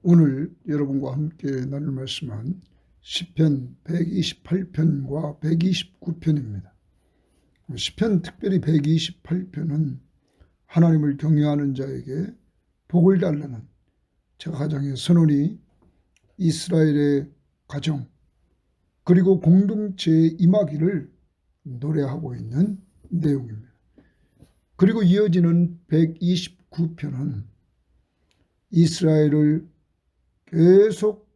오늘 여러분과 함께 나눌 말씀은 시편 128편과 129편입니다. 시편 특별히 128편은 하나님을 경외하는 자에게 복을 달라는 제가 가정의 선언이 이스라엘의 가정 그리고 공동체에 임하기를 노래하고 있는 내용입니다. 그리고 이어지는 129편은 이스라엘을 계속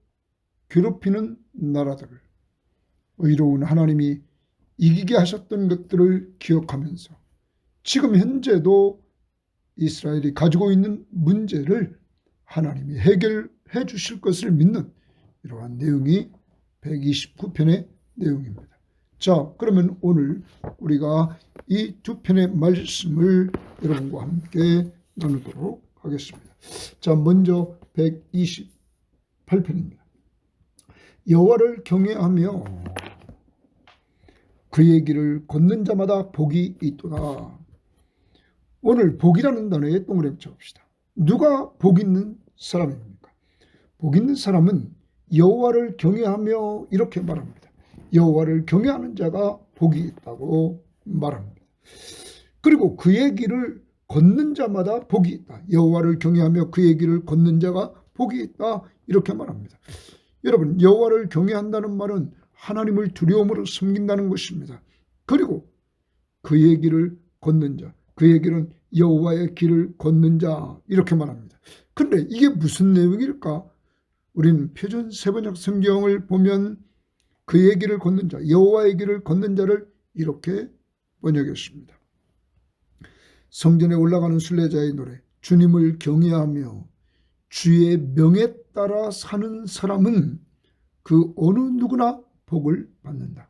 괴롭히는 나라들을 의로운 하나님이 이기게 하셨던 것들을 기억하면서 지금 현재도 이스라엘이 가지고 있는 문제를 하나님이 해결해 주실 것을 믿는 이러한 내용이 129편의 내용입니다. 자, 그러면 오늘 우리가 이 두 편의 말씀을 여러분과 함께 나누도록 하겠습니다. 자, 먼저 128편입니다. 여호와를 경외하며 그의 길을 걷는 자마다 복이 있도다. 오늘 복이라는 단어에 동그라미 쳐봅시다. 누가 복 있는 사람입니까? 복 있는 사람은 여호와를 경외하며 이렇게 말합니다. 여호와를 경외하는 자가 복이 있다고 말합니다. 그리고 그의 길을 걷는 자마다 복이 있다. 여호와를 경외하며 그의 길을 걷는 자가 복이 있다. 이렇게 말합니다. 여러분, 여호와를 경외한다는 말은 하나님을 두려움으로 섬긴다는 것입니다. 그리고 그의 길을 걷는 자, 그의 길은 여호와의 길을 걷는 자 이렇게 말합니다. 그런데 이게 무슨 내용일까? 우리는 표준 세번역 성경을 보면 그의 길을 걷는 자, 여호와의 길을 걷는 자를 이렇게 번역했습니다. 성전에 올라가는 순례자의 노래, 주님을 경외하며 주의 명에 따라 사는 사람은 그 어느 누구나 복을 받는다.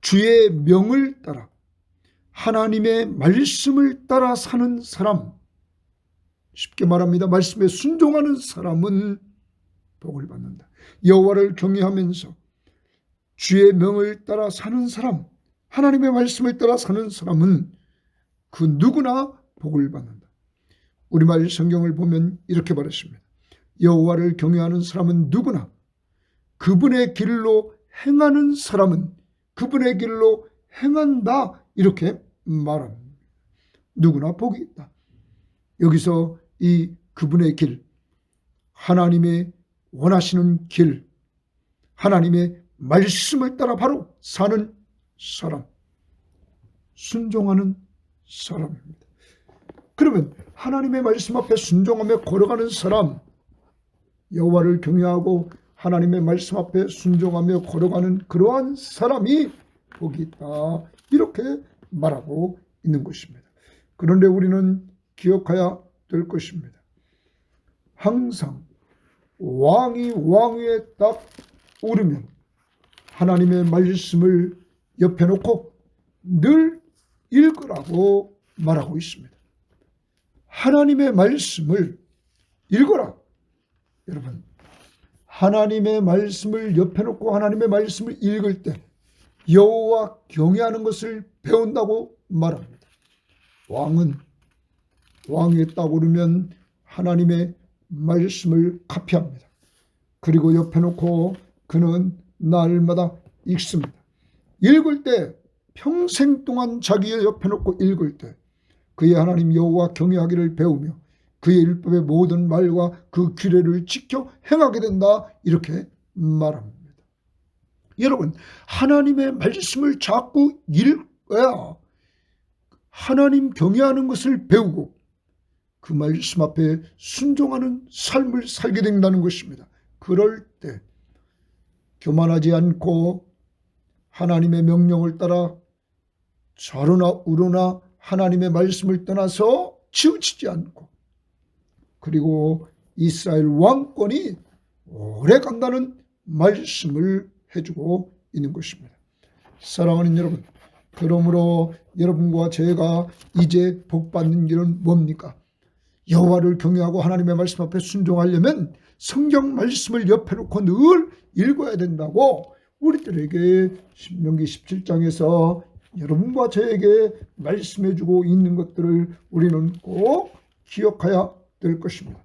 주의 명을 따라 하나님의 말씀을 따라 사는 사람, 쉽게 말합니다. 말씀에 순종하는 사람은 복을 받는다. 여호와를 경외하면서 주의 명을 따라 사는 사람, 하나님의 말씀을 따라 사는 사람은 그 누구나 복을 받는다. 우리말 성경을 보면 이렇게 말했습니다. 여호와를 경외하는 사람은 누구나 그분의 길로 행하는 사람은 그분의 길로 행한다. 이렇게 말합니다. 누구나 복이 있다. 여기서 이 그분의 길, 하나님의 원하시는 길, 하나님의 말씀을 따라 바로 사는 사람, 순종하는 사람입니다. 그러면 하나님의 말씀 앞에 순종하며 걸어가는 사람, 여호와를 경외하고 하나님의 말씀 앞에 순종하며 걸어가는 그러한 사람이 복이 있다. 이렇게 말하고 있는 것입니다. 그런데 우리는 기억해야 될 것입니다. 항상 왕이 왕위에 딱 오르면 하나님의 말씀을 옆에 놓고 늘 읽으라고 말하고 있습니다. 하나님의 말씀을 읽어라. 여러분, 하나님의 말씀을 옆에 놓고 하나님의 말씀을 읽을 때 여호와 경외하는 것을 배운다고 말합니다. 왕은 왕위에 딱 오르면 하나님의 말씀을 카피합니다. 그리고 옆에 놓고 그는 날마다 읽습니다. 읽을 때 평생 동안 자기의 옆에 놓고 읽을 때 그의 하나님 여호와 경외하기를 배우며 그의 율법의 모든 말과 그 규례를 지켜 행하게 된다. 이렇게 말합니다. 여러분, 하나님의 말씀을 자꾸 읽어야 하나님 경외하는 것을 배우고 그 말씀 앞에 순종하는 삶을 살게 된다는 것입니다. 그럴 때 교만하지 않고 하나님의 명령을 따라 좌로나 우로나 하나님의 말씀을 떠나서 치우치지 않고 그리고 이스라엘 왕권이 오래 간다는 말씀을 해주고 있는 것입니다. 사랑하는 여러분, 그러므로 여러분과 제가 이제 복받는 길은 뭡니까? 여호와를 경외하고 하나님의 말씀 앞에 순종하려면 성경 말씀을 옆에 놓고 늘 읽어야 된다고 우리들에게 신명기 17장에서 여러분과 저에게 말씀해주고 있는 것들을 우리는 꼭 기억해야 될 것입니다.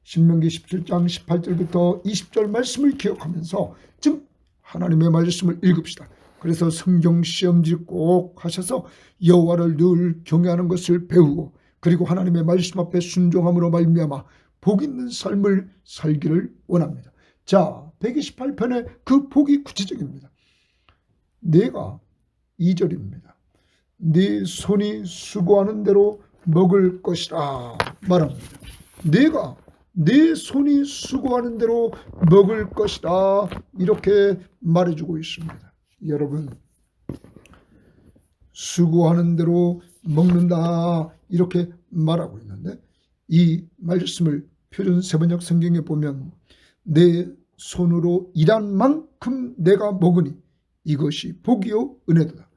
신명기 17장 18절부터 20절 말씀을 기억하면서 즉 하나님의 말씀을 읽읍시다. 그래서 성경 시험지 꼭 하셔서 여호와를 늘 경외하는 것을 배우고 그리고 하나님의 말씀 앞에 순종함으로 말미암아 복 있는 삶을 살기를 원합니다. 자, 128편의 그 복이 구체적입니다. 내가 2절입니다. 네 손이 수고하는 대로 먹을 것이라 말합니다. 내가 내 손이 수고하는 대로 먹을 것이라 이렇게 말해주고 있습니다. 여러분, 수고하는 대로 먹는다 이렇게 말하고 있는데 이 말씀을 표준 세번역 성경에 보면 내 손으로 일한 만큼 내가 먹으니 이것이 복이요 은혜도다.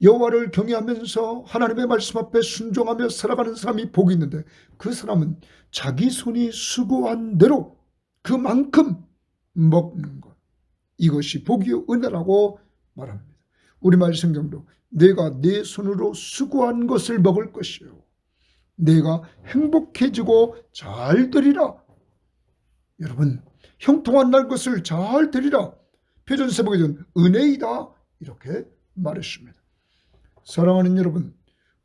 여호와를 경외하면서 하나님의 말씀 앞에 순종하며 살아가는 사람이 복이 있는데 그 사람은 자기 손이 수고한 대로 그만큼 먹는 것, 이것이 복이요 은혜라고 말합니다. 우리말 성경도 내가 내 손으로 수고한 것을 먹을 것이요 내가 행복해지고 잘 되리라. 여러분, 형통한 날 것을 잘 되리라. 표준세복에는 은혜이다 이렇게 말했습니다. 사랑하는 여러분,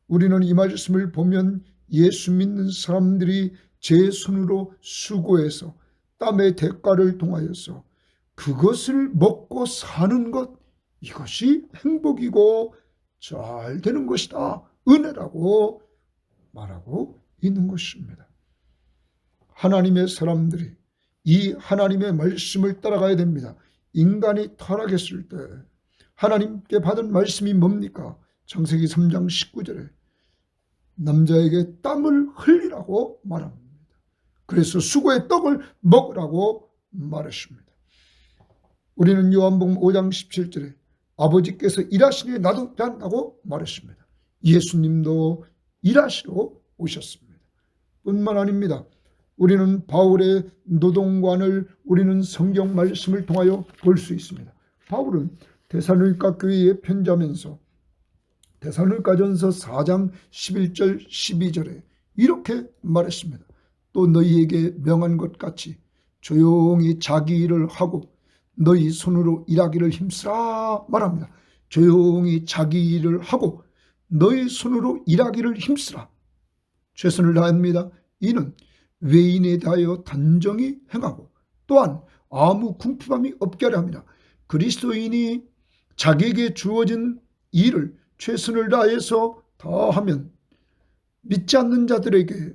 우리는 이 말씀을 보면 예수 믿는 사람들이 제 손으로 수고해서 땀의 대가를 통하여서 그것을 먹고 사는 것, 이것이 행복이고 잘 되는 것이다, 은혜라고 말하고 있는 것입니다. 하나님의 사람들이 이 하나님의 말씀을 따라가야 됩니다. 인간이 타락했을 때 하나님께 받은 말씀이 뭡니까? 창세기 3장 19절에 남자에게 땀을 흘리라고 말합니다. 그래서 수고의 떡을 먹으라고 말했습니다. 우리는 요한복음 5장 17절에 아버지께서 일하시니 나도 일한다고 말했습니다. 예수님도 일하시러 오셨습니다. 뿐만 아닙니다. 우리는 바울의 노동관을 우리는 성경 말씀을 통하여 볼 수 있습니다. 바울은 데살로니가 교회에 편지하면서 데살로니가전서 4장 11절 12절에 이렇게 말했습니다. 또 너희에게 명한 것 같이 조용히 자기 일을 하고 너희 손으로 일하기를 힘쓰라 말합니다. 조용히 자기 일을 하고 너희 손으로 일하기를 힘쓰라. 최선을 다합니다. 이는 외인에 대하여 단정히 행하고 또한 아무 궁핍함이 없게 하려 합니다. 그리스도인이 자기에게 주어진 일을 최선을 다해서 다하면 믿지 않는 자들에게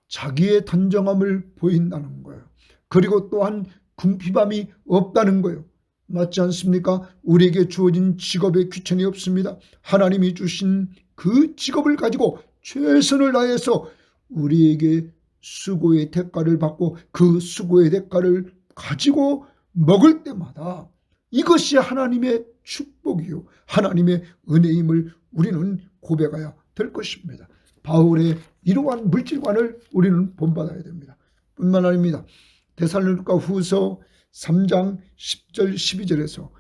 자기의 단정함을 보인다는 거예요. 그리고 또한 궁핍함이 없다는 거예요. 맞지 않습니까? 우리에게 주어진 직업에 귀천이 없습니다. 하나님이 주신 그 직업을 가지고 최선을 다해서 우리에게 수고의 대가를 받고 그 수고의 대가를 가지고 먹을 때마다 이것이 하나님의 축복이요 하나님의 은혜임을 우리는 고백해야 될 것입니다. 바울의 이러한 물질관을 우리는 본받아야 됩니다. 뿐만 아닙니다. 데살로니가 후서 3장 10절 12절에서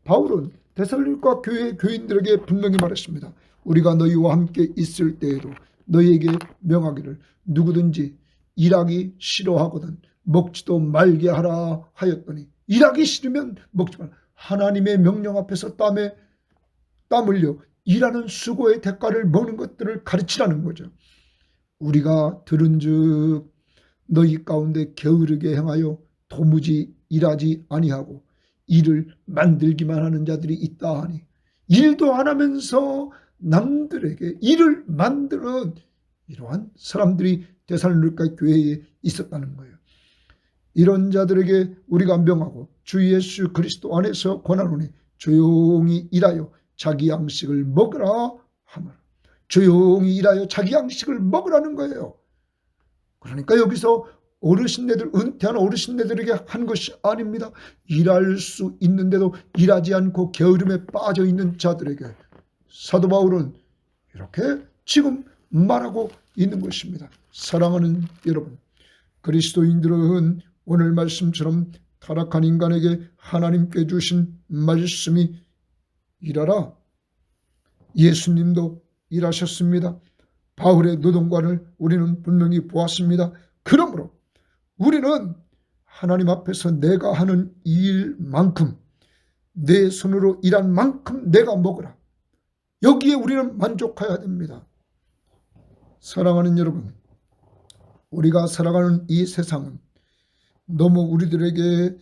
바울은 데살로니가 교회 교인들에게 분명히 말했습니다. 우리가 너희와 함께 있을 때에도 너희에게 명하기를 누구든지 일하기 싫어하거든 먹지도 말게 하라 하였더니 일하기 싫으면 먹지 말라. 하나님의 명령 앞에서 땀 흘려 일하는 수고의 대가를 먹는 것들을 가르치라는 거죠. 우리가 들은즉 너희 가운데 게으르게 행하여 도무지 일하지 아니하고 일을 만들기만 하는 자들이 있다 하니 일도 안 하면서 남들에게 일을 만드는 이러한 사람들이 데살로니가 교회에 있었다는 거예요. 이런 자들에게 우리가 명하고 주 예수 그리스도 안에서 권하노니 조용히 일하여 자기 양식을 먹으라 하노라. 조용히 일하여 자기 양식을 먹으라는 거예요. 그러니까 여기서 어르신네들, 은퇴한 어르신네들에게 한 것이 아닙니다. 일할 수 있는데도 일하지 않고 게으름에 빠져 있는 자들에게 사도 바울은 이렇게 지금 말하고 있는 것입니다. 사랑하는 여러분, 그리스도인들은 오늘 말씀처럼 타락한 인간에게 하나님께 주신 말씀이 일하라. 예수님도 일하셨습니다. 바울의 노동관을 우리는 분명히 보았습니다. 우리는 하나님 앞에서 내가 하는 이 일만큼, 내 손으로 일한 만큼 내가 먹으라. 여기에 우리는 만족해야 됩니다. 사랑하는 여러분, 우리가 살아가는 이 세상은 너무 우리들에게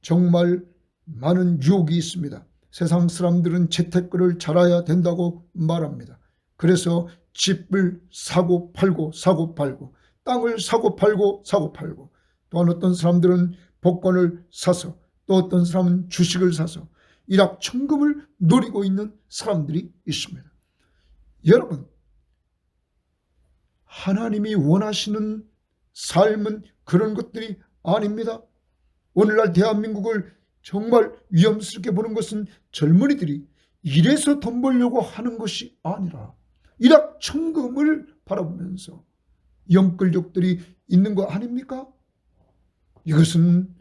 정말 많은 유혹이 있습니다. 세상 사람들은 재테크를 잘해야 된다고 말합니다. 그래서 집을 사고 팔고 사고 팔고, 땅을 사고 팔고 사고 팔고, 또한 어떤 사람들은 복권을 사서, 또 어떤 사람은 주식을 사서 일확천금을 노리고 있는 사람들이 있습니다. 여러분, 하나님이 원하시는 삶은 그런 것들이 아닙니다. 오늘날 대한민국을 정말 위험스럽게 보는 것은 젊은이들이 일해서 돈 벌려고 하는 것이 아니라 일확천금을 바라보면서 영끌족들이 있는 거 아닙니까? 이것은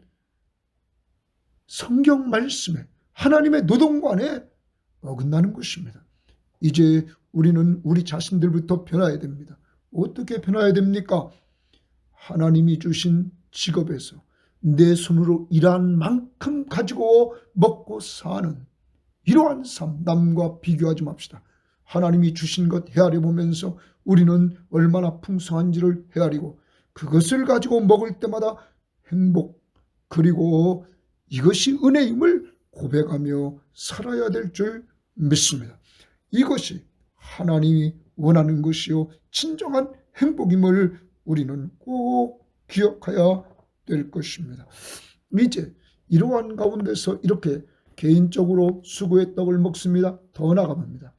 성경 말씀에, 하나님의 노동관에 어긋나는 것입니다. 이제 우리는 우리 자신들부터 변화해야 됩니다. 어떻게 변화해야 됩니까? 하나님이 주신 직업에서 내 손으로 일한 만큼 가지고 먹고 사는 이러한 삶, 남과 비교하지 맙시다. 하나님이 주신 것 헤아려 보면서 우리는 얼마나 풍성한지를 헤아리고, 그것을 가지고 먹을 때마다 행복, 그리고 이것이 은혜임을 고백하며 살아야 될 줄 믿습니다. 이것이 하나님이 원하는 것이요 진정한 행복임을 우리는 꼭 기억해야 될 것입니다. 이제 이러한 가운데서 이렇게 개인적으로 수고의 떡을 먹습니다. 더 나아갑니다.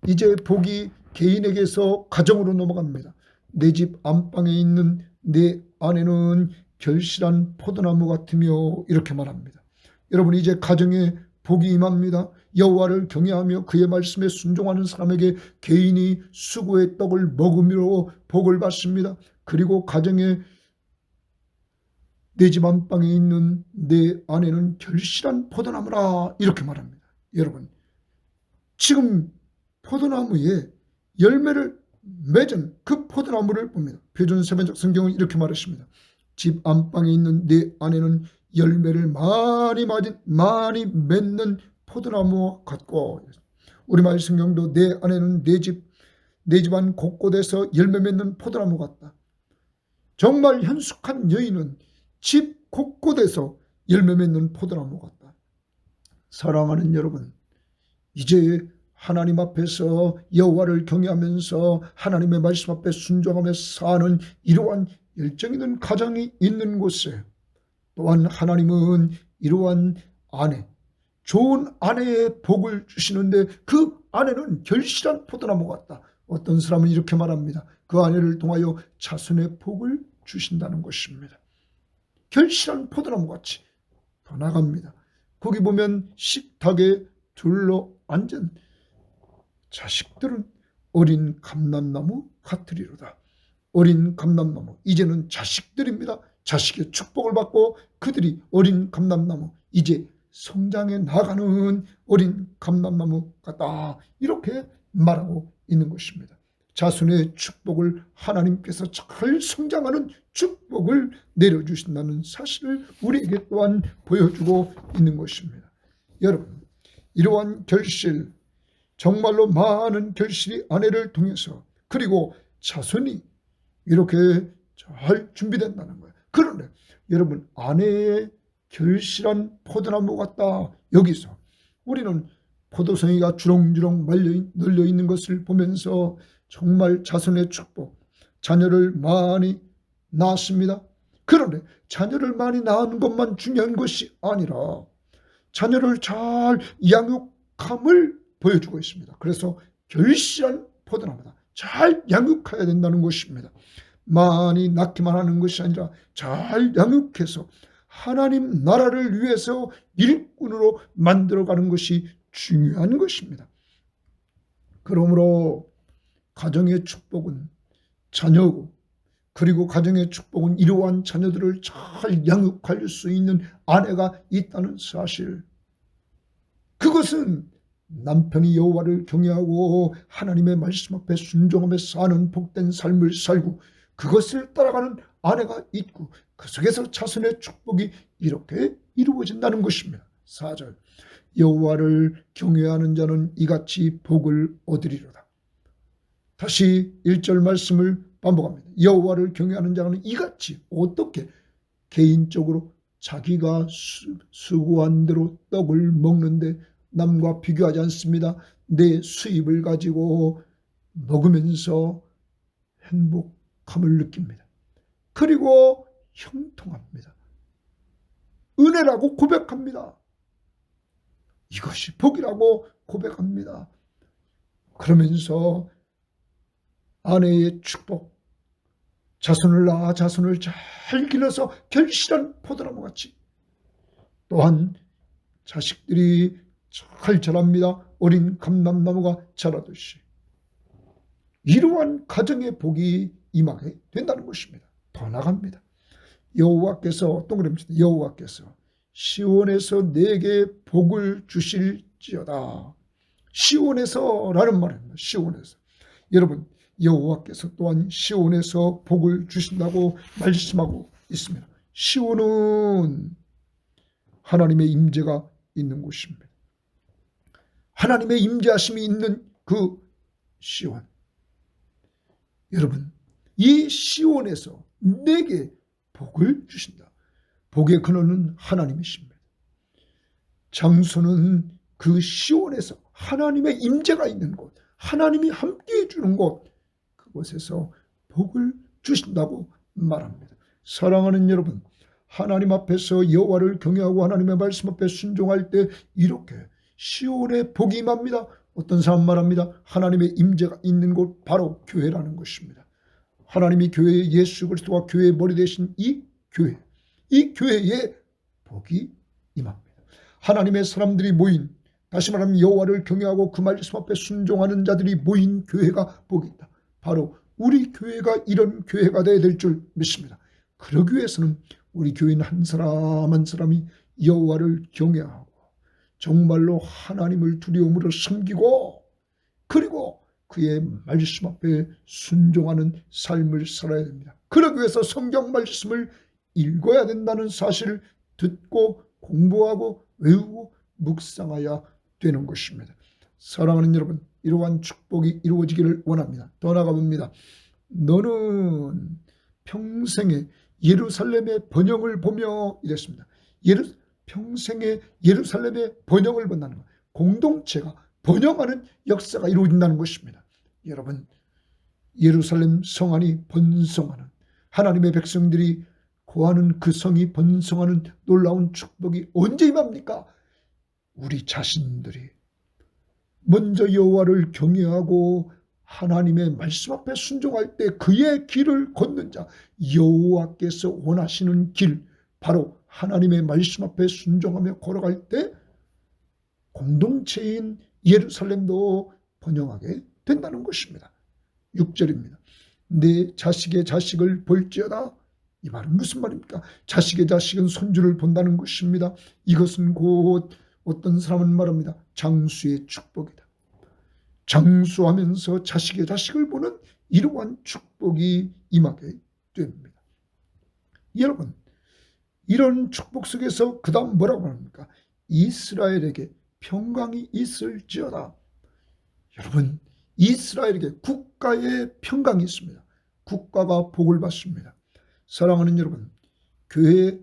이제 복이 개인에게서 가정으로 넘어갑니다. 내 집 안방에 있는 내 아내는 결실한 포도나무 같으며, 이렇게 말합니다. 여러분, 이제 가정에 복이 임합니다. 여호와를 경외하며 그의 말씀에 순종하는 사람에게 개인이 수고의 떡을 먹음으로 복을 받습니다. 그리고 가정에 내 집 안방에 있는 내 아내는 결실한 포도나무라, 이렇게 말합니다. 여러분, 지금 포도나무에 열매를 맺은 그 포도나무를 봅니다. 표준 세번역 성경은 이렇게 말했습니다. 집 안방에 있는 내 아내는 열매를 많이 맺는 포도나무 같고, 우리말 성경도 내 아내는 내 집안 곳곳에서 열매 맺는 포도나무 같다. 정말 현숙한 여인은 집 곳곳에서 열매 맺는 포도나무 같다. 사랑하는 여러분, 이제 하나님 앞에서 여호와를 경외하면서 하나님의 말씀 앞에 순종하며 사는 이러한 열정 있는 가정이 있는 곳에, 또한 하나님은 이러한 아내, 좋은 아내의 복을 주시는데 그 아내는 결실한 포도나무 같다. 어떤 사람은 이렇게 말합니다. 그 아내를 통하여 자손의 복을 주신다는 것입니다. 결실한 포도나무같이 더 나갑니다. 거기 보면 식탁에 둘러앉은 자식들은 어린 감람나무 같으리로다. 어린 감람나무, 이제는 자식들입니다. 자식의 축복을 받고 그들이 어린 감람나무, 이제 성장해 나가는 어린 감람나무 같다. 이렇게 말하고 있는 것입니다. 자손의 축복을 하나님께서 잘 성장하는 축복을 내려주신다는 사실을 우리에게 또한 보여주고 있는 것입니다. 여러분, 이러한 결실, 정말로 많은 결실이 아내를 통해서, 그리고 자손이 이렇게 잘 준비된다는 거예요. 그런데 여러분, 아내의 결실한 포도나무 같다. 여기서 우리는 포도송이가 주렁주렁 널려 있는 것을 보면서 정말 자손의 축복, 자녀를 많이 낳았습니다. 그런데 자녀를 많이 낳은 것만 중요한 것이 아니라 자녀를 잘 양육함을 보여주고 있습니다. 그래서 결실한 포도나무다. 잘 양육해야 된다는 것입니다. 많이 낳기만 하는 것이 아니라 잘 양육해서 하나님 나라를 위해서 일꾼으로 만들어가는 것이 중요한 것입니다. 그러므로 가정의 축복은 자녀고, 그리고 가정의 축복은 이러한 자녀들을 잘 양육할 수 있는 아내가 있다는 사실, 그것은 남편이 여호와를 경외하고 하나님의 말씀 앞에 순종하며 사는 복된 삶을 살고 그것을 따라가는 아내가 있고 그 속에서 자손의 축복이 이렇게 이루어진다는 것입니다. 4절 여호와를 경외하는 자는 이같이 복을 얻으리로다. 다시 1절 말씀을 반복합니다. 여호와를 경외하는 자는 이같이 어떻게 개인적으로 자기가 수고한 대로 떡을 먹는데 남과 비교하지 않습니다. 내 수입을 가지고 먹으면서 행복함을 느낍니다. 그리고 형통합니다. 은혜라고 고백합니다. 이것이 복이라고 고백합니다. 그러면서 아내의 축복, 자손을 낳아 자손을 잘 길러서 결실한 포도나무 같이, 또한 자식들이 잘 자랍니다. 어린 감람나무가 자라듯이 이러한 가정의 복이 임하게 된다는 것입니다. 더 나갑니다. 여호와께서 동그라미입니다. 여호와께서 시온에서 내게 복을 주실지어다. 시온에서라는 말입니다. 시온에서. 여러분, 여호와께서 또한 시온에서 복을 주신다고 말씀하고 있습니다. 시온은 하나님의 임재가 있는 곳입니다. 하나님의 임재하심이 있는 그 시온. 여러분, 이 시온에서 내게 복을 주신다. 복의 근원은 하나님이십니다. 장소는 그 시온에서 하나님의 임재가 있는 곳, 하나님이 함께해 주는 곳, 그곳에서 복을 주신다고 말합니다. 사랑하는 여러분, 하나님 앞에서 여호와를 경외하고 하나님의 말씀 앞에 순종할 때 이렇게 시온의 복이 임합니다. 어떤 사람 말합니다. 하나님의 임재가 있는 곳, 바로 교회라는 것입니다. 하나님이 교회의 예수 그리스도가 교회의 머리 되신 이 교회, 이 교회에 복이 임합니다. 하나님의 사람들이 모인, 다시 말하면 여호와를 경외하고 그 말씀 앞에 순종하는 자들이 모인 교회가 복이 있다. 바로 우리 교회가 이런 교회가 되어야 될 줄 믿습니다. 그러기 위해서는 우리 교인 한 사람 한 사람이 여호와를 경외하고 정말로 하나님을 두려움으로 섬기고, 그리고 그의 말씀 앞에 순종하는 삶을 살아야 됩니다. 그러기 위해서 성경 말씀을 읽어야 된다는 사실을 듣고 공부하고 외우고 묵상해야 되는 것입니다. 사랑하는 여러분, 이러한 축복이 이루어지기를 원합니다. 더 나아가봅니다. 너는 평생에 예루살렘의 번영을 보며 이랬습니다. 평생에 예루살렘의 번영을 본다는 것, 공동체가 번영하는 역사가 이루어진다는 것입니다. 여러분, 예루살렘 성 안이 번성하는, 하나님의 백성들이 거하는 그 성이 번성하는 놀라운 축복이 언제 임합니까? 우리 자신들이 먼저 여호와를 경외하고 하나님의 말씀 앞에 순종할 때 그의 길을 걷는 자, 여호와께서 원하시는 길, 바로 하나님의 말씀 앞에 순종하며 걸어갈 때 공동체인 예루살렘도 번영하게 된다는 것입니다. 6절입니다. 내 자식의 자식을 볼지어다. 이 말은 무슨 말입니까? 자식의 자식은 손주를 본다는 것입니다. 이것은 곧 어떤 사람은 말합니다. 장수의 축복이다. 장수하면서 자식의 자식을 보는 이러한 축복이 임하게 됩니다. 여러분, 이런 축복 속에서 그 다음 뭐라고 합니까? 이스라엘에게 평강이 있을지어다. 여러분, 이스라엘에게 국가의 평강이 있습니다. 국가가 복을 받습니다. 사랑하는 여러분, 교회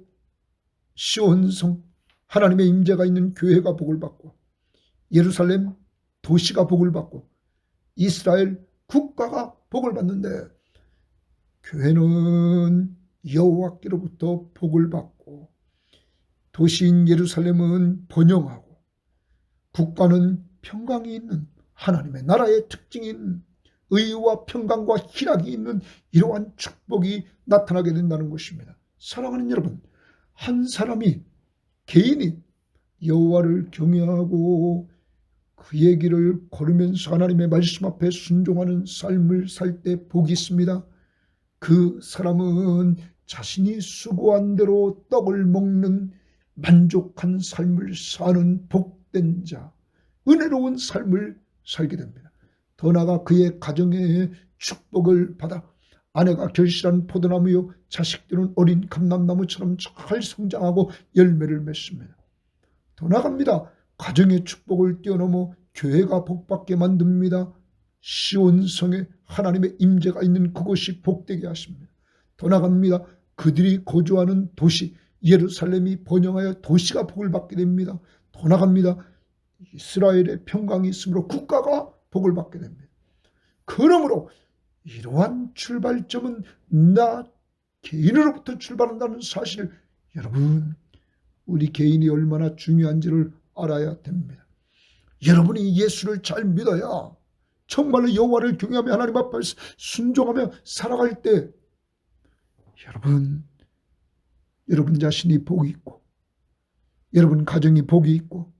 시온성, 하나님의 임재가 있는 교회가 복을 받고, 예루살렘 도시가 복을 받고, 이스라엘 국가가 복을 받는데, 교회는 여호와께로부터 복을 받고, 도시인 예루살렘은 번영하고, 국가는 평강이 있는, 하나님의 나라의 특징인 의와 평강과 희락이 있는 이러한 축복이 나타나게 된다는 것입니다. 사랑하는 여러분, 한 사람이, 개인이 여호와를 경외하고 그의 길을 걸으면서 하나님의 말씀 앞에 순종하는 삶을 살 때 복이 있습니다. 그 사람은 자신이 수고한 대로 떡을 먹는 만족한 삶을 사는 복된 자, 은혜로운 삶을 살게 됩니다. 더 나아가 그의 가정의 축복을 받아 아내가 결실한 포도나무요 자식들은 어린 감람나무처럼 잘 성장하고 열매를 맺습니다. 더 나아갑니다. 가정의 축복을 뛰어넘어 교회가 복받게 만듭니다. 시온성에 하나님의 임재가 있는 그곳이 복되게 하십니다. 더 나아갑니다. 그들이 거주하는 도시 예루살렘이 번영하여 도시가 복을 받게 됩니다. 더 나아갑니다. 이스라엘의 평강이 있으므로 국가가 복을 받게 됩니다. 그러므로 이러한 출발점은 나 개인으로부터 출발한다는 사실을 여러분, 우리 개인이 얼마나 중요한지를 알아야 됩니다. 여러분이 예수를 잘 믿어야 정말로 여호와를 경외하며 하나님 앞에서 순종하며 살아갈 때 여러분 자신이 복이 있고, 여러분 가정이 복이 있고,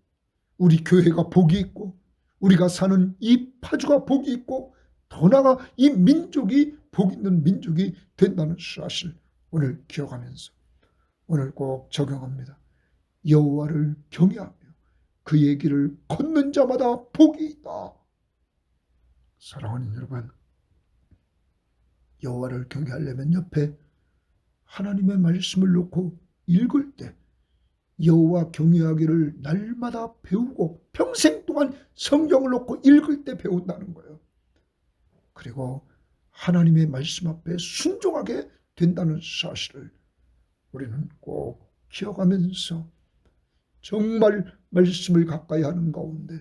우리 교회가 복이 있고, 우리가 사는 이 파주가 복이 있고, 더 나아가 이 민족이 복 있는 민족이 된다는 사실 오늘 기억하면서 오늘 꼭 적용합니다. 여호와를 경외하며 그의 길을 걷는 자마다 복이 있다. 사랑하는 여러분, 여호와를 경외하려면 옆에 하나님의 말씀을 놓고 읽을 때 여호와 경외하기를 날마다 배우고 평생 동안 성경을 놓고 읽을 때 배운다는 거예요. 그리고 하나님의 말씀 앞에 순종하게 된다는 사실을 우리는 꼭 기억하면서 정말 말씀을 가까이 하는 가운데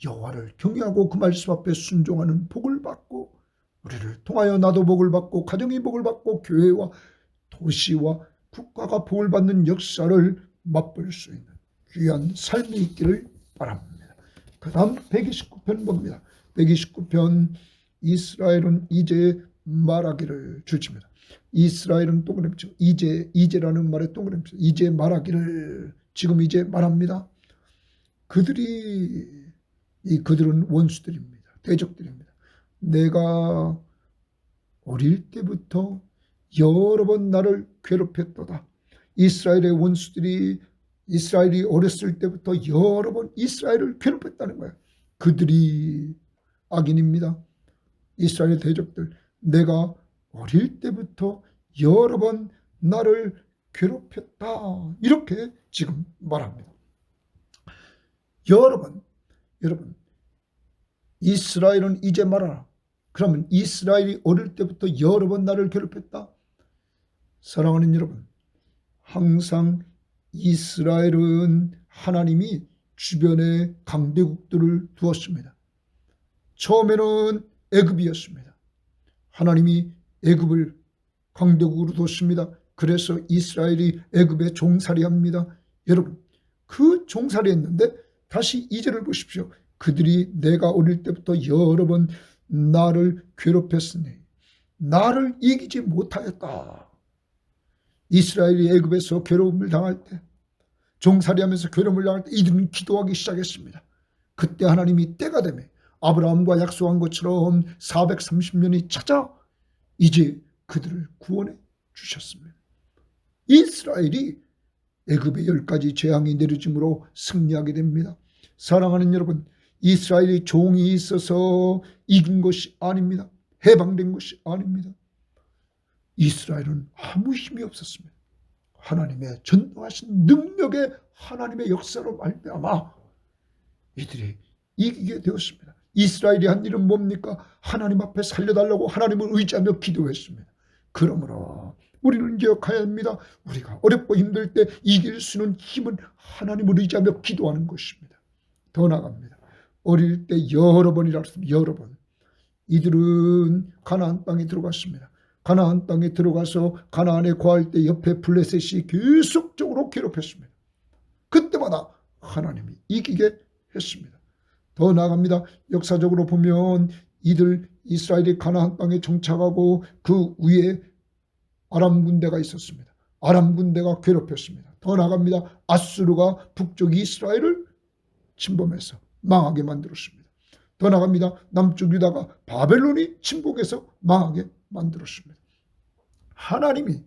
여호와를 경외하고 그 말씀 앞에 순종하는 복을 받고, 우리를 통하여 나도 복을 받고 가정이 복을 받고 교회와 도시와 국가가 복을 받는 역사를 맛볼 수 있는 귀한 삶이 있기를 바랍니다. 그 다음 129편 봅니다. 129편 이스라엘은 이제 말하기를 주칩니다. 이스라엘은 동그라미 이제라는 말에 동그라미 이제 말하기를, 지금 이제 말합니다. 그들은 원수들입니다. 대적들입니다. 내가 어릴 때부터 여러 번 나를 괴롭혔도다. 이스라엘의 원수들이 이스라엘이 어렸을 때부터 여러 번 이스라엘을 괴롭혔다는 거예요. 그들이 악인입니다. 이스라엘의 대적들, 내가 어릴 때부터 여러 번 나를 괴롭혔다. 이렇게 지금 말합니다. 여러분, 이스라엘은 이제 말하라. 그러면 이스라엘이 어릴 때부터 여러 번 나를 괴롭혔다. 사랑하는 여러분, 항상 이스라엘은 하나님이 주변에 강대국들을 두었습니다. 처음에는 애굽이었습니다. 하나님이 애굽을 강대국으로 뒀습니다. 그래서 이스라엘이 애굽에 종살이합니다. 여러분, 그 종살이했는데 다시 2절을 보십시오. 그들이 내가 어릴 때부터 여러 번 나를 괴롭혔으니 나를 이기지 못하였다. 이스라엘이 애굽에서 괴로움을 당할 때, 종살이하면서 괴로움을 당할 때 이들은 기도하기 시작했습니다. 그때 하나님이 때가 되매 아브라함과 약속한 것처럼 430년이 찾아 이제 그들을 구원해 주셨습니다. 이스라엘이 애굽의 10가지 재앙이 내려짐으로 승리하게 됩니다. 사랑하는 여러분, 이스라엘이 종이 있어서 이긴 것이 아닙니다. 해방된 것이 아닙니다. 이스라엘은 아무 힘이 없었습니다. 하나님의 전능하신 능력의 하나님의 역사로 말미암아 이들이 이기게 되었습니다. 이스라엘이 한 일은 뭡니까? 하나님 앞에 살려달라고 하나님을 의지하며 기도했습니다. 그러므로 우리는 기억해야 합니다. 우리가 어렵고 힘들 때 이길 수 있는 힘은 하나님을 의지하며 기도하는 것입니다. 더 나아갑니다. 어릴 때 여러 번이라 했습니다. 여러 번. 이들은 가나안 땅에 들어갔습니다. 가나안 땅에 들어가서 가나안에 거할 때 옆에 블레셋이 계속적으로 괴롭혔습니다. 그때마다 하나님이 이기게 했습니다. 더 나아갑니다. 역사적으로 보면 이스라엘이 가나안 땅에 정착하고 그 위에 아람 군대가 있었습니다. 아람 군대가 괴롭혔습니다. 더 나아갑니다. 아수르가 북쪽 이스라엘을 침범해서 망하게 만들었습니다. 더 나아갑니다. 남쪽 유다가 바벨론이 침공해서 망하게 만들었습니다. 하나님이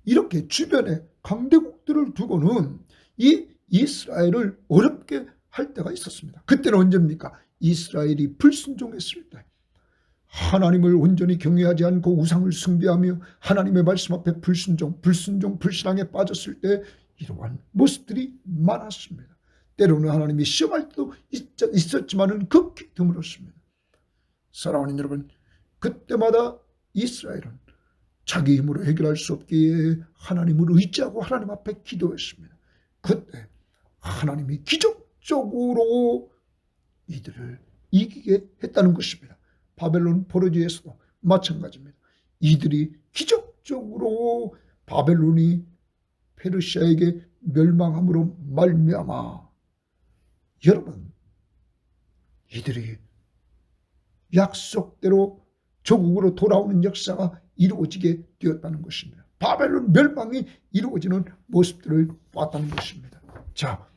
이렇게 주변에 강대국들을 두고는 이 이스라엘을 어렵게 할 때가 있었습니다. 그때는 언제입니까? 이스라엘이 불순종했을 때, 하나님을 온전히 경외하지 않고 우상을 숭배하며 하나님의 말씀 앞에 불신앙에 빠졌을 때 이러한 모습들이 많았습니다. 때로는 하나님이 시험할 때도 있었지만은 극히 드물었습니다. 사랑하는 여러분, 그때마다 이스라엘은 자기 힘으로 해결할 수 없기에 하나님을 의지하고 하나님 앞에 기도했습니다. 그때 하나님이 기적적으로 이들을 이기게 했다는 것입니다. 바벨론 포로지에서도 마찬가지입니다. 이들이 기적적으로 바벨론이 페르시아에게 멸망함으로 말미암아 여러분, 이들이 약속대로 조국으로 돌아오는 역사가 이루어지게 되었다는 것입니다. 바벨론 멸망이 이루어지는 모습들을 봤다는 것입니다. 자,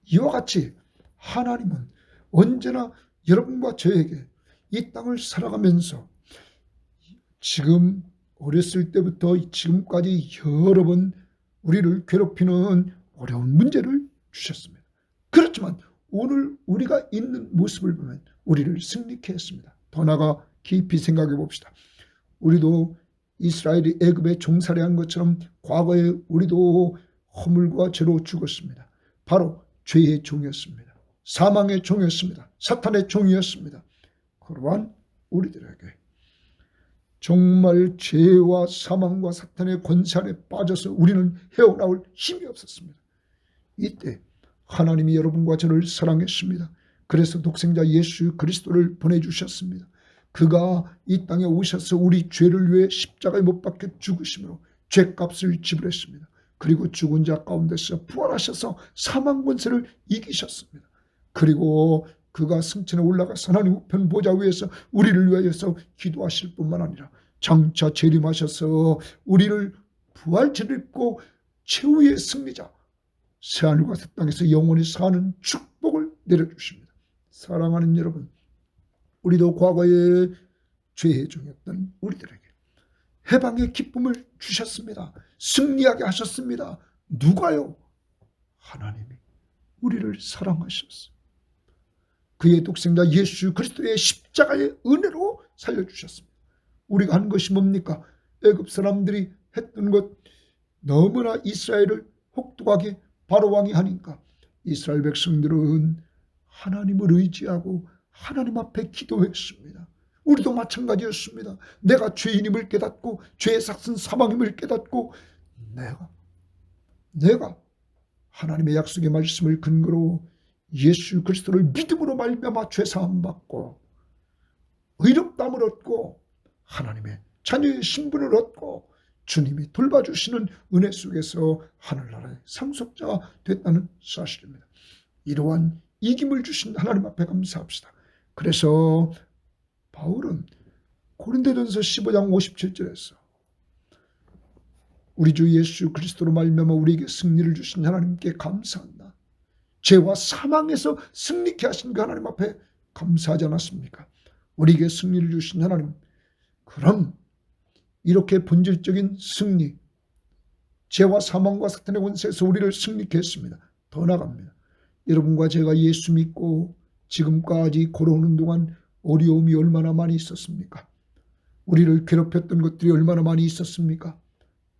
이와 같이 하나님은 언제나 여러분과 저에게 이 땅을 살아가면서 지금 어렸을 때부터 지금까지 여러 번 우리를 괴롭히는 어려운 문제를 주셨습니다. 그렇지만 오늘 우리가 있는 모습을 보면 우리를 승리케 했습니다. 더 나아가 깊이 생각해 봅시다. 우리도 이스라엘이 애굽에 종살이한 것처럼 과거에 우리도 허물과 죄로 죽었습니다. 바로 죄의 종이었습니다. 사망의 종이었습니다. 사탄의 종이었습니다. 그러한 우리들에게 정말 죄와 사망과 사탄의 권세 아래 빠져서 우리는 헤어나올 힘이 없었습니다. 이때 하나님이 여러분과 저를 사랑했습니다. 그래서 독생자 예수 그리스도를 보내주셨습니다. 그가 이 땅에 오셔서 우리 죄를 위해 십자가에 못 박혀 죽으심으로 죄값을 지불했습니다. 그리고 죽은 자 가운데서 부활하셔서 사망 권세를 이기셨습니다. 그리고 그가 승천에 올라가서 하나님 우편 보좌 위에서 우리를 위하여서 기도하실 뿐만 아니라 장차 재림하셔서 우리를 부활체를 입고 최후의 승리자 새하늘과 새 땅에서 영원히 사는 축복을 내려주십니다. 사랑하는 여러분, 우리도 과거에 죄의 종이었던 우리들에게 해방의 기쁨을 주셨습니다. 승리하게 하셨습니다. 누가요? 하나님이 우리를 사랑하셨어요. 그의 독생자 예수 그리스도의 십자가의 은혜로 살려주셨습니다. 우리가 한 것이 뭡니까? 애굽 사람들이 했던 것, 너무나 이스라엘을 혹독하게 바로왕이 하니까 이스라엘 백성들은 하나님을 의지하고 하나님 앞에 기도했습니다. 우리도 마찬가지였습니다. 내가 죄인임을 깨닫고 죄의 삭슨 사망임을 깨닫고 내가 하나님의 약속의 말씀을 근거로 예수 그리스도를 믿음으로 말미암아 죄사함 받고 의롭다함을 얻고 하나님의 자녀의 신분을 얻고 주님이 돌봐주시는 은혜 속에서 하늘나라의 상속자가 됐다는 사실입니다. 이러한 이김을 주신 하나님 앞에 감사합시다. 그래서 바울은 고린도전서 15장 57절에서 우리 주 예수 그리스도로 말미암아 우리에게 승리를 주신 하나님께 감사한다. 죄와 사망에서 승리케 하신 그 하나님 앞에 감사하지 않았습니까? 우리에게 승리를 주신 하나님, 그럼 이렇게 본질적인 승리, 죄와 사망과 사탄의 권세에서 우리를 승리케 했습니다. 더 나아갑니다. 여러분과 제가 예수 믿고 지금까지 걸어오는 동안 어려움이 얼마나 많이 있었습니까? 우리를 괴롭혔던 것들이 얼마나 많이 있었습니까?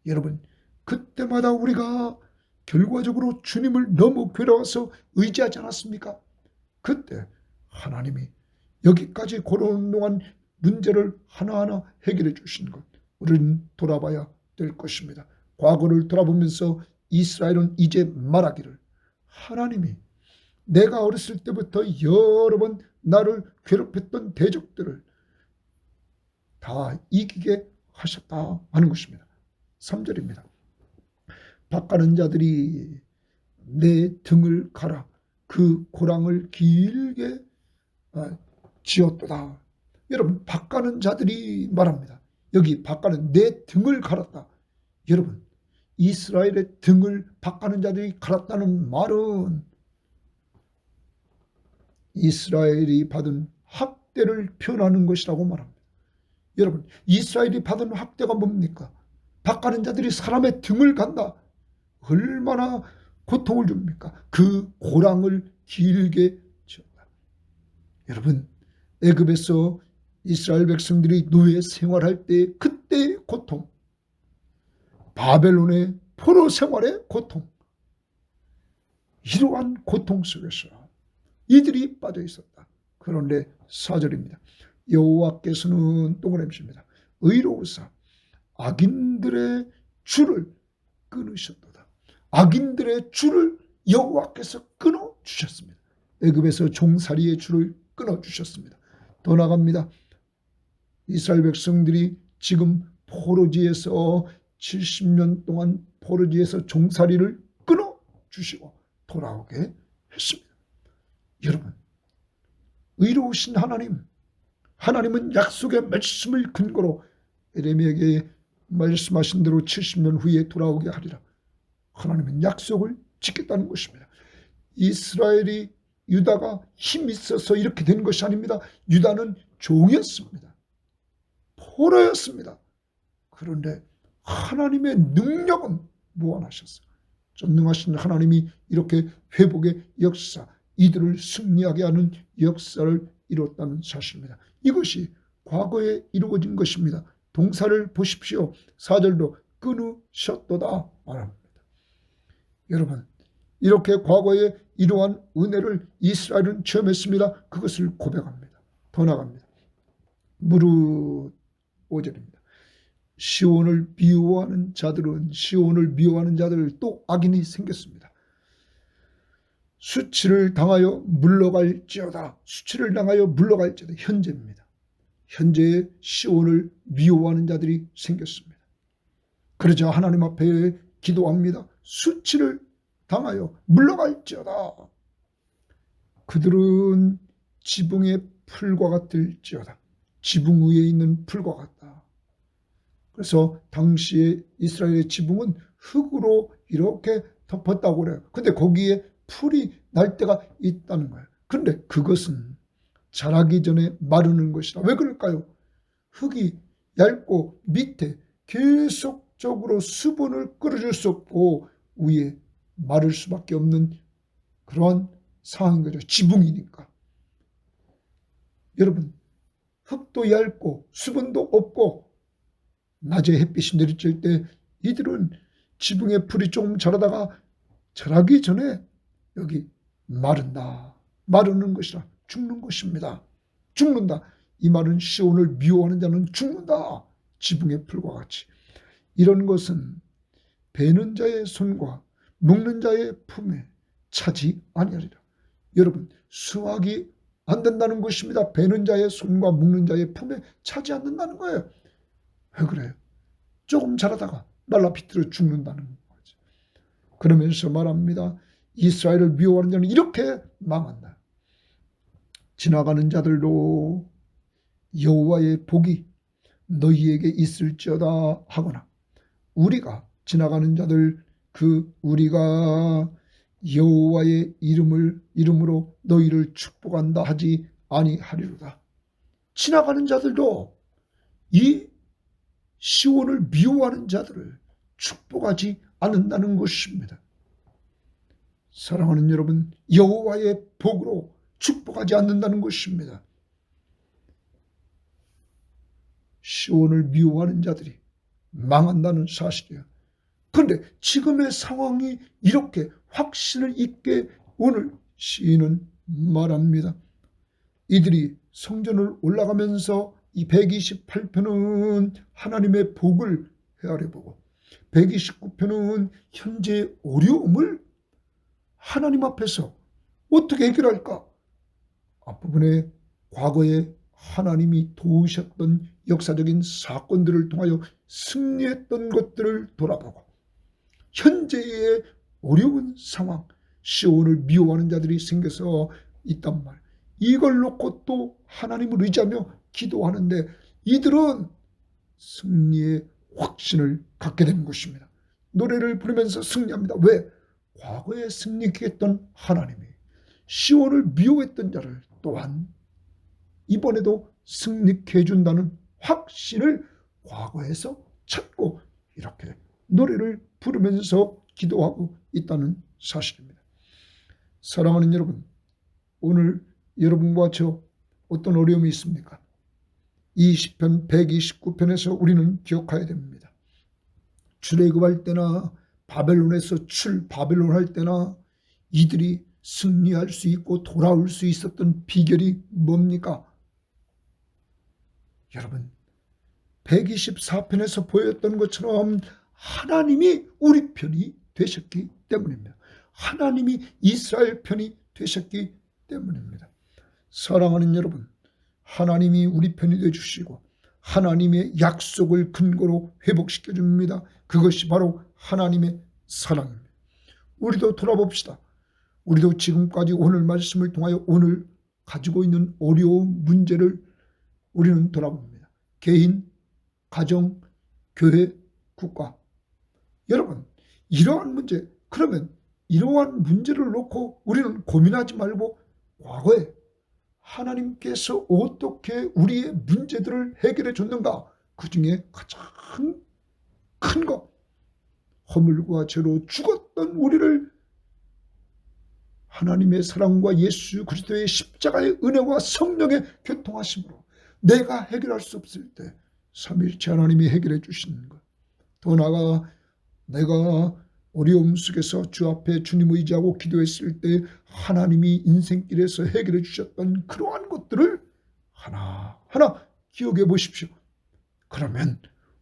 여러분, 그때마다 우리가 결과적으로 주님을 너무 괴로워서 의지하지 않았습니까? 그때 하나님이 여기까지 걸어오는 동안 문제를 하나하나 해결해 주신 것, 우리는 돌아봐야 될 것입니다. 과거를 돌아보면서 이스라엘은 이제 말하기를, 하나님이 내가 어렸을 때부터 여러 번 나를 괴롭혔던 대적들을 다 이기게 하셨다 하는 것입니다. 3절입니다. 밭가는 자들이 내 등을 갈아 그 고랑을 길게 지었도다. 여러분, 밭가는 자들이 말합니다. 여기 밭가는 내 등을 갈았다. 여러분, 이스라엘의 등을 밭가는 자들이 갈았다는 말은 이스라엘이 받은 학대를 표현하는 것이라고 말합니다. 여러분, 이스라엘이 받은 학대가 뭡니까? 밭가는 자들이 사람의 등을 간다. 얼마나 고통을 줍니까? 그 고랑을 길게 지었다. 여러분, 애굽에서 이스라엘 백성들이 노예 생활할 때 그때의 고통, 바벨론의 포로 생활의 고통, 이러한 고통 속에서 이들이 빠져 있었다. 그런데 4절입니다. 여호와께서는 동그라미입니다. 의로우사 악인들의 줄을 끊으셨도다. 악인들의 줄을 여호와께서 끊어주셨습니다. 애굽에서 종살이의 줄을 끊어주셨습니다. 더 나갑니다. 이스라엘 백성들이 지금 포로지에서 70년 동안 포로지에서 종살이를 끊어주시고 돌아오게 했습니다. 여러분, 의로우신 하나님은 약속의 말씀을 근거로 에레미야에게 말씀하신 대로 70년 후에 돌아오게 하리라. 하나님은 약속을 지켰다는 것입니다. 이스라엘이 유다가 힘이 있어서 이렇게 된 것이 아닙니다. 유다는 종이었습니다. 포로였습니다. 그런데 하나님의 능력은 무한하셨어요. 전능하신 하나님이 이렇게 회복의 역사, 이들을 승리하게 하는 역사를 이뤘다는 사실입니다. 이것이 과거에 이루어진 것입니다. 동사를 보십시오. 4절도 끊으셨도다 말합니다. 여러분, 이렇게 과거에 이러한 은혜를 이스라엘은 체험했습니다. 그것을 고백합니다. 더 나갑니다. 무릇 5절입니다. 시온을 미워하는 자들을 또 악인이 생겼습니다. 수치를 당하여 물러갈지어다. 현재입니다. 현재의 시온을 미워하는 자들이 생겼습니다. 그러자 하나님 앞에 기도합니다. 수치를 당하여 물러갈지어다. 그들은 지붕의 풀과 같을지어다. 지붕 위에 있는 풀과 같다. 그래서 당시에 이스라엘의 지붕은 흙으로 이렇게 덮었다고 그래요. 근데 거기에 풀이 날 때가 있다는 거예요. 그런데 그것은 자라기 전에 마르는 것이라. 왜 그럴까요? 흙이 얇고 밑에 계속적으로 수분을 끌어줄 수 없고 위에 마를 수밖에 없는 그러한 상황인 거죠. 지붕이니까. 여러분, 흙도 얇고 수분도 없고 낮에 햇빛이 내리칠 때 이들은 지붕에 풀이 조금 자라다가 자라기 전에 여기 마른다. 마르는 것이라 죽는 것입니다. 죽는다. 이 말은 시온을 미워하는 자는 죽는다. 지붕의 풀과 같이. 이런 것은 베는 자의 손과 묶는 자의 품에 차지 아니하리라. 여러분, 수확이 안 된다는 것입니다. 베는 자의 손과 묶는 자의 품에 차지 않는다는 거예요. 왜 그래요? 조금 자라다가 말라 비틀어 죽는다는 거죠. 그러면서 말합니다. 이스라엘을 미워하는 자는 이렇게 망한다. 지나가는 자들도 여호와의 복이 너희에게 있을지어다 하거나 우리가 지나가는 자들 우리가 여호와의 이름으로 너희를 축복한다 하지 아니하리로다. 지나가는 자들도 이 시온을 미워하는 자들을 축복하지 않는다는 것입니다. 사랑하는 여러분, 여호와의 복으로 축복하지 않는다는 것입니다. 시온을 미워하는 자들이 망한다는 사실이에요. 그런데 지금의 상황이 이렇게 확신을 있게 오늘 시인은 말합니다. 이들이 성전을 올라가면서 이 128편은 하나님의 복을 헤아려 보고 129편은 현재의 어려움을 하나님 앞에서 어떻게 해결할까? 앞부분에 과거에 하나님이 도우셨던 역사적인 사건들을 통하여 승리했던 것들을 돌아보고 현재의 어려운 상황, 시온을 미워하는 자들이 생겨서 있단 말. 이걸 놓고 또 하나님을 의지하며 기도하는데 이들은 승리의 확신을 갖게 되는 것입니다. 노래를 부르면서 승리합니다. 왜? 과거에 승리했던 하나님이 시온을 미워했던 자를 또한 이번에도 승리케 해준다는 확신을 과거에서 찾고 이렇게 노래를 부르면서 기도하고 있다는 사실입니다. 사랑하는 여러분, 오늘 여러분과 저 어떤 어려움이 있습니까? 이 시편 129편에서 우리는 기억해야 됩니다. 출애굽할 때나 바벨론에서 바벨론 할 때나 이들이 승리할 수 있고 돌아올 수 있었던 비결이 뭡니까? 여러분, 124편에서 보였던 것처럼 하나님이 우리 편이 되셨기 때문입니다. 하나님이 이스라엘 편이 되셨기 때문입니다. 사랑하는 여러분, 하나님이 우리 편이 되어주시고 하나님의 약속을 근거로 회복시켜 줍니다. 그것이 바로 하나님의 사랑입니다. 우리도 돌아봅시다. 우리도 지금까지 오늘 말씀을 통하여 오늘 가지고 있는 어려운 문제를 우리는 돌아봅니다. 개인, 가정, 교회, 국가. 여러분, 이러한 문제, 그러면 이러한 문제를 놓고 우리는 고민하지 말고 과거에 하나님께서 어떻게 우리의 문제들을 해결해 줬는가? 그 중에 가장 큰 것, 허물과 죄로 죽었던 우리를 하나님의 사랑과 예수 그리스도의 십자가의 은혜와 성령의 교통하심으로 내가 해결할 수 없을 때 삼위일체 하나님이 해결해 주시는 것. 더 나아가 내가 어려움 속에서 주 앞에 주님 의지하고 기도했을 때 하나님이 인생길에서 해결해 주셨던 그러한 것들을 하나하나 기억해 보십시오. 그러면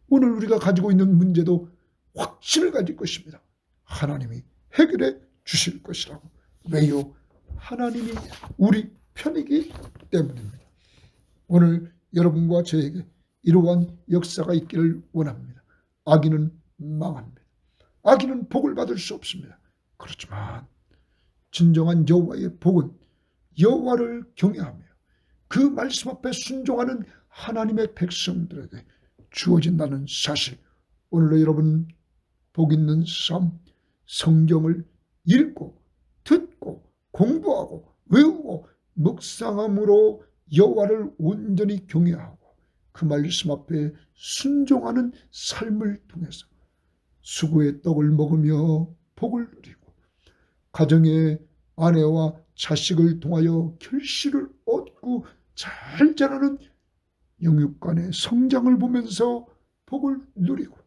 오늘 우리가 가지고 있는 문제도 확신을 가질 것입니다. 하나님이 해결해 주실 것이라고. 왜요? 하나님이 우리 편이기 때문입니다. 오늘 여러분과 저에게 이러한 역사가 있기를 원합니다. 악인은 망합니다. 악인은 복을 받을 수 없습니다. 그렇지만 진정한 여호와의 복은 여호와를 경외하며 그 말씀 앞에 순종하는 하나님의 백성들에게 주어진다는 사실, 오늘도 여러분 복 있는 삶, 성경을 읽고 듣고 공부하고 외우고 묵상함으로 여호와를 온전히 경외하고 그 말씀 앞에 순종하는 삶을 통해서 수고의 떡을 먹으며 복을 누리고 가정의 아내와 자식을 통하여 결실을 얻고 잘 자라는 영육간의 성장을 보면서 복을 누리고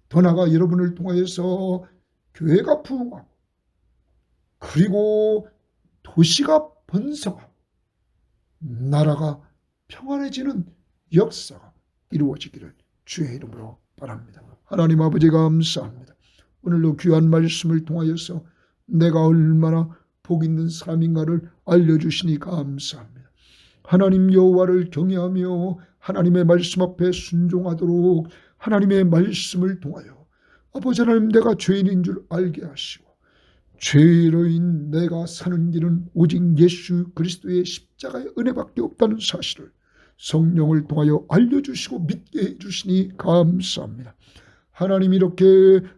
더 나아가 여러분을 통하여서 교회가 부흥하고 그리고 도시가 번성하고 나라가 평안해지는 역사가 이루어지기를 주의 이름으로 바랍니다. 하나님 아버지 감사합니다. 오늘도 귀한 말씀을 통하여서 내가 얼마나 복 있는 사람인가를 알려주시니 감사합니다. 하나님 여호와를 경외하며 하나님의 말씀 앞에 순종하도록 하나님의 말씀을 통하여 아버지 하나님 내가 죄인인 줄 알게 하시고 죄로인 내가 사는 길은 오직 예수 그리스도의 십자가의 은혜밖에 없다는 사실을 성령을 통하여 알려주시고 믿게 해주시니 감사합니다. 하나님 이렇게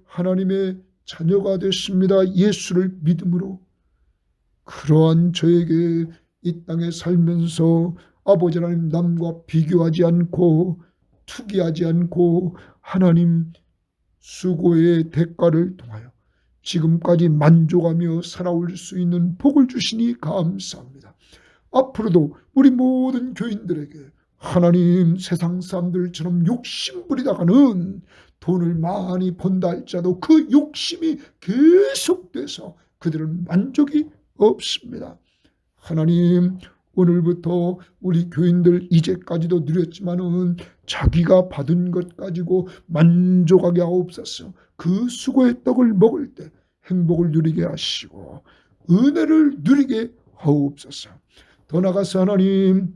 하나님의 자녀가 됐습니다. 예수를 믿음으로 그러한 저에게 이 땅에 살면서 아버지 하나님 남과 비교하지 않고 투기하지 않고 하나님 수고의 대가를 통하여 지금까지 만족하며 살아올 수 있는 복을 주시니 감사합니다. 앞으로도 우리 모든 교인들에게 하나님 세상 사람들처럼 욕심부리다가는 돈을 많이 번다 할지라도 그 욕심이 계속돼서 그들은 만족이 없습니다. 하나님 오늘부터 우리 교인들 이제까지도 누렸지만은 자기가 받은 것 가지고 만족하게 하옵소서. 그 수고의 떡을 먹을 때 행복을 누리게 하시고 은혜를 누리게 하옵소서. 더 나아가서 하나님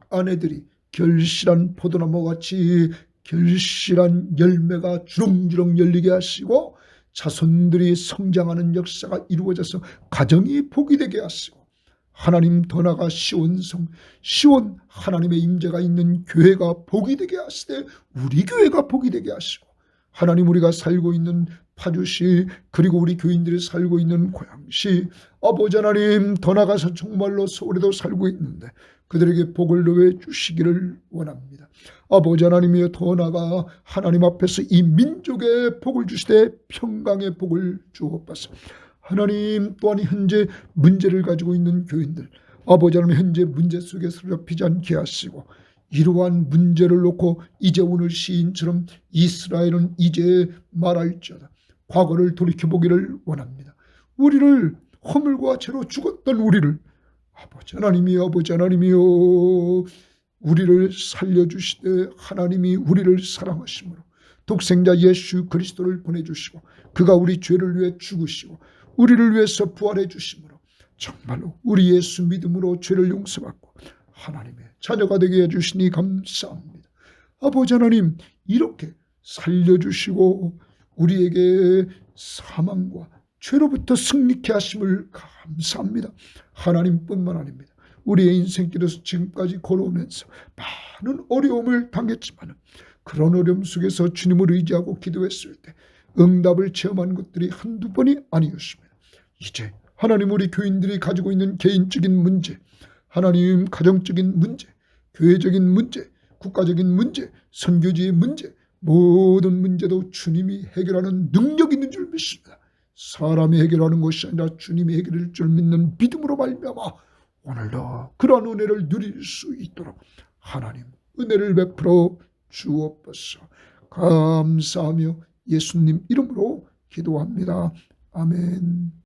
아내들이 결실한 포도나무와 같이 결실한 열매가 주렁주렁 열리게 하시고 자손들이 성장하는 역사가 이루어져서 가정이 복이 되게 하시고 하나님 더 나아가 시온 하나님의 임재가 있는 교회가 복이 되게 하시되 우리 교회가 복이 되게 하시고 하나님 우리가 살고 있는 파주시 그리고 우리 교인들이 살고 있는 고양시 아버지 하나님 더 나아가서 정말로 서울에도 살고 있는데 그들에게 복을 내어 주시기를 원합니다. 아버지 하나님이여 더 나아가 하나님 앞에서 이 민족에 복을 주시되 평강의 복을 주옵소서. 하나님 또한 현재 문제를 가지고 있는 교인들 아버지 하나님 현재 문제 속에 사로잡히지 않게 하시고 이러한 문제를 놓고 이제 오늘 시인처럼 이스라엘은 이제 말할지어다. 과거를 돌이켜보기를 원합니다. 우리를 허물과 죄로 죽었던 우리를 아버지 하나님이여 우리를 살려주시되 하나님이 우리를 사랑하심으로 독생자 예수 그리스도를 보내주시고 그가 우리 죄를 위해 죽으시고 우리를 위해서 부활해 주심으로 정말로 우리 예수 믿음으로 죄를 용서받고 하나님의 자녀가 되게 해주시니 감사합니다. 아버지 하나님 이렇게 살려주시고 우리에게 사망과 죄로부터 승리케 하심을 감사합니다. 하나님뿐만 아닙니다. 우리의 인생길에서 지금까지 걸어오면서 많은 어려움을 당했지만 그런 어려움 속에서 주님을 의지하고 기도했을 때 응답을 체험한 것들이 한두 번이 아니었습니다. 이제 하나님 우리 교인들이 가지고 있는 개인적인 문제, 하나님 가정적인 문제, 교회적인 문제, 국가적인 문제, 선교지의 문제, 모든 문제도 주님이 해결하는 능력이 있는 줄 믿습니다. 사람이 해결하는 것이 아니라 주님이 해결할 줄 믿는 믿음으로 말미암아 오늘도 그러한 은혜를 누릴 수 있도록 하나님 은혜를 베풀어 주옵소서. 감사하며 예수님 이름으로 기도합니다. 아멘.